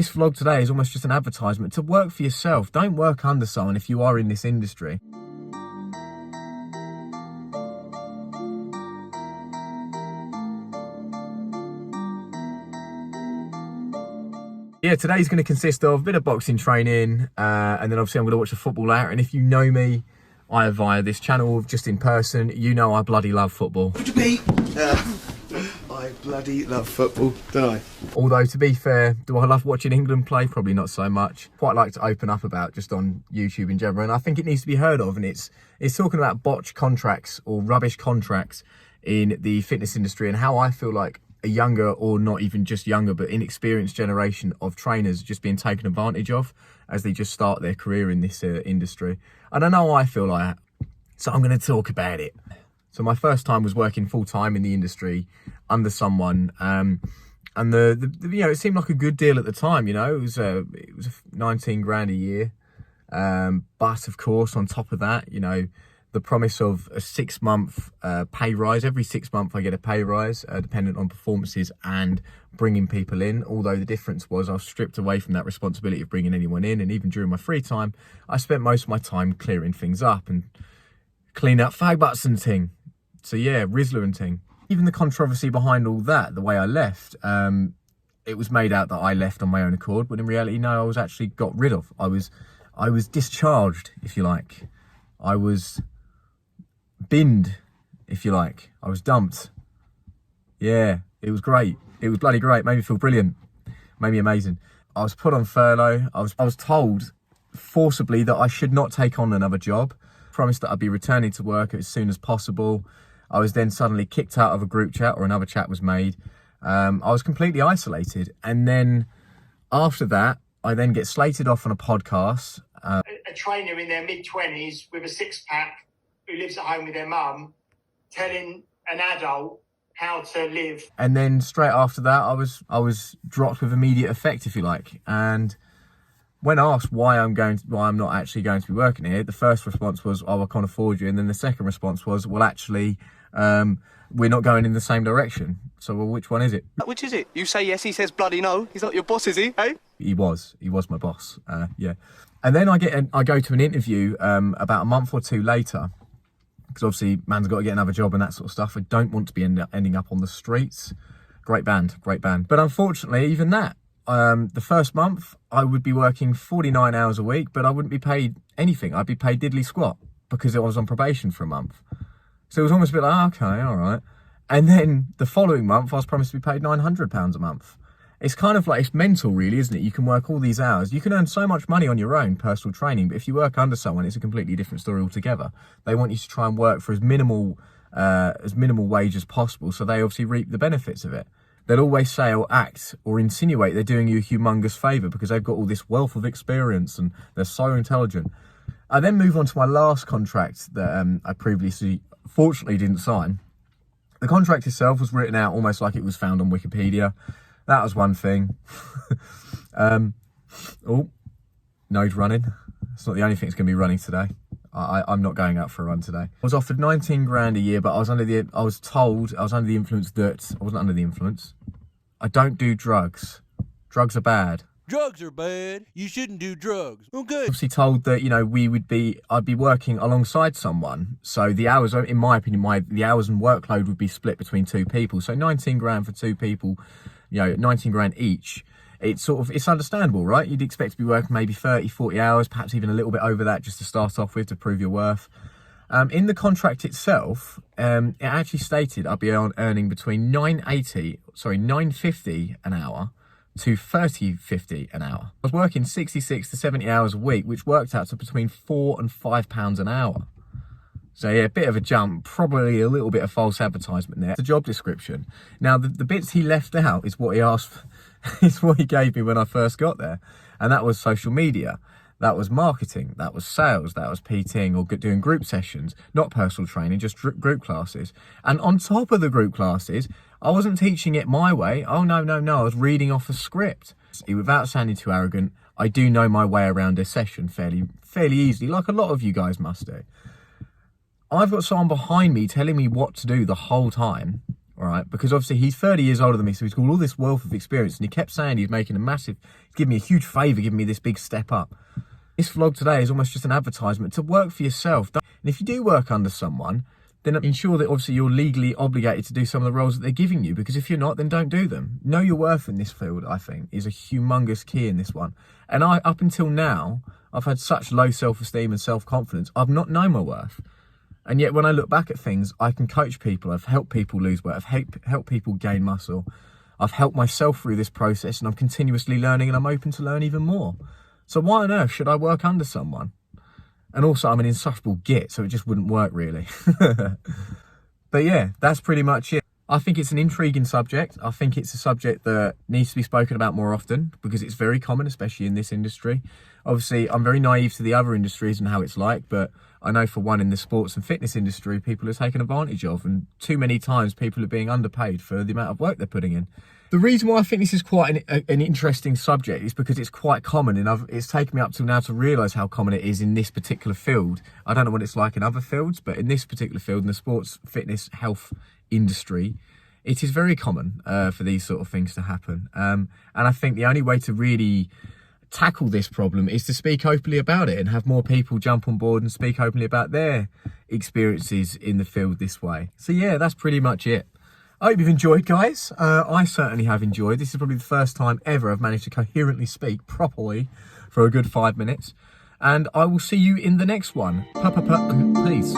This vlog today is almost just an advertisement to work for yourself. Don't work under someone if you are in this industry. Yeah, today's going to consist of a bit of boxing training, and then obviously I'm going to watch the football out. And if you know me, either via this channel, just in person, you know I bloody love football. I bloody love football, don't I? Although, to be fair, do I love watching England play? Probably not so much. Quite like to open up about just on YouTube in general, and I think it needs to be heard of. And it's talking about botched contracts or rubbish contracts in the fitness industry, and how I feel like a younger, or not even just younger, but inexperienced generation of trainers just being taken advantage of as they just start their career in this industry. And I know I feel like that, so I'm going to talk about it. So my first time was working full time in the industry under someone, and the you know, it seemed like a good deal at the time. You know, it was 19 grand a year, but of course on top of that, you know, the promise of a 6-month pay rise. Every 6 months I get a pay rise, dependent on performances and bringing people in. Although the difference was I was stripped away from that responsibility of bringing anyone in, and even during my free time, I spent most of my time clearing things up and cleaning up fag butts and ting. So yeah, Rizzler and ting. Even the controversy behind all that, the way I left, it was made out that I left on my own accord, but in reality, no, I was actually got rid of. I was discharged, if you like. I was binned, if you like. I was dumped. Yeah, it was great. It was bloody great. Made me feel brilliant. Made me amazing. I was put on furlough. I was told forcibly that I should not take on another job. Promised that I'd be returning to work as soon as possible. I was then suddenly kicked out of a group chat, or another chat was made. I was completely isolated. And then after that, I then get slated off on a podcast. A trainer in their mid-20s with a six-pack who lives at home with their mum telling an adult how to live. And then straight after that, I was dropped with immediate effect, if you like. And when asked why I'm not actually going to be working here, the first response was, "Oh, I can't afford you." And then the second response was, "Well, actually, we're not going in the same direction." So, well, which one is it? Which is it? You say yes, he says bloody no. He's not your boss, is he? Hey? He was my boss. Yeah. And then I go to an interview about a month or two later, because obviously man's got to get another job and that sort of stuff. I don't want to be ending up on the streets. Great band. But unfortunately, even that, the first month I would be working 49 hours a week, but I wouldn't be paid anything. I'd be paid diddly squat because I was on probation for a month. So it was almost a bit like, okay, all right. And then the following month I was promised to be paid £900 a month. It's kind of like, it's mental really, isn't it? You can work all these hours. You can earn so much money on your own personal training, but if you work under someone, it's a completely different story altogether. They want you to try and work for as minimal wage as possible, so they obviously reap the benefits of it. They'll always say or act or insinuate they're doing you a humongous favour because they've got all this wealth of experience and they're so intelligent. I then move on to my last contract that I previously, fortunately, didn't sign. The contract itself was written out almost like it was found on Wikipedia. That was one thing. Oh, nose running. It's not the only thing that's going to be running today. I'm not going out for a run today. I was offered 19 grand a year, but I was told I was under the influence that I wasn't under the influence. I don't do drugs. Drugs are bad. Drugs are bad. You shouldn't do drugs. Okay. Obviously told that, you know, I'd be working alongside someone. So the hours, in my opinion, the hours and workload would be split between two people. So 19 grand for two people, you know, 19 grand each. It's understandable, right? You'd expect to be working maybe 30, 40 hours, perhaps even a little bit over that just to start off with, to prove your worth. In the contract itself, it actually stated I'd be earning between £9.50 an hour to £30.50 an hour. I was working 66 to 70 hours a week, which worked out to between £4 and £5 an hour. So yeah, a bit of a jump, probably a little bit of false advertisement there. The job description. Now, the bits he left out is what he asked for. It's what he gave me when I first got there. And that was social media. That was marketing. That was sales. That was PTing or doing group sessions, not personal training, just group classes. And on top of the group classes, I wasn't teaching it my way. Oh, no. I was reading off a script. Without sounding too arrogant, I do know my way around a session fairly easily, like a lot of you guys must do. I've got someone behind me telling me what to do the whole time, all right? Because obviously he's 30 years older than me, so he's got all this wealth of experience, and he kept saying he's making he's giving me a huge favour, giving me this big step up. This vlog today is almost just an advertisement to work for yourself. And if you do work under someone, then ensure that obviously you're legally obligated to do some of the roles that they're giving you, because if you're not, then don't do them. Know your worth in this field, I think, is a humongous key in this one. And up until now, I've had such low self-esteem and self-confidence. I've not known my worth. And yet when I look back at things, I can coach people. I've helped people lose weight. I've helped people gain muscle. I've helped myself through this process, and I'm continuously learning, and I'm open to learn even more. So why on earth should I work under someone? And also, I'm an insufferable git, so it just wouldn't work, really. But yeah, that's pretty much it. I think it's an intriguing subject. I think it's a subject that needs to be spoken about more often, because it's very common, especially in this industry. Obviously, I'm very naive to the other industries and how it's like, but I know for one, in the sports and fitness industry, people are taken advantage of, and too many times people are being underpaid for the amount of work they're putting in. The reason why I think this is quite an interesting subject is because it's quite common, and it's taken me up till now to realise how common it is in this particular field. I don't know what it's like in other fields, but in this particular field, in the sports, fitness, health industry, it is very common for these sort of things to happen. And I think the only way to really tackle this problem is to speak openly about it and have more people jump on board and speak openly about their experiences in the field this way. So yeah, that's pretty much it. I hope you've enjoyed, guys. I certainly have enjoyed. This is probably the first time ever I've managed to coherently speak properly for a good 5 minutes. And I will see you in the next one. Peace.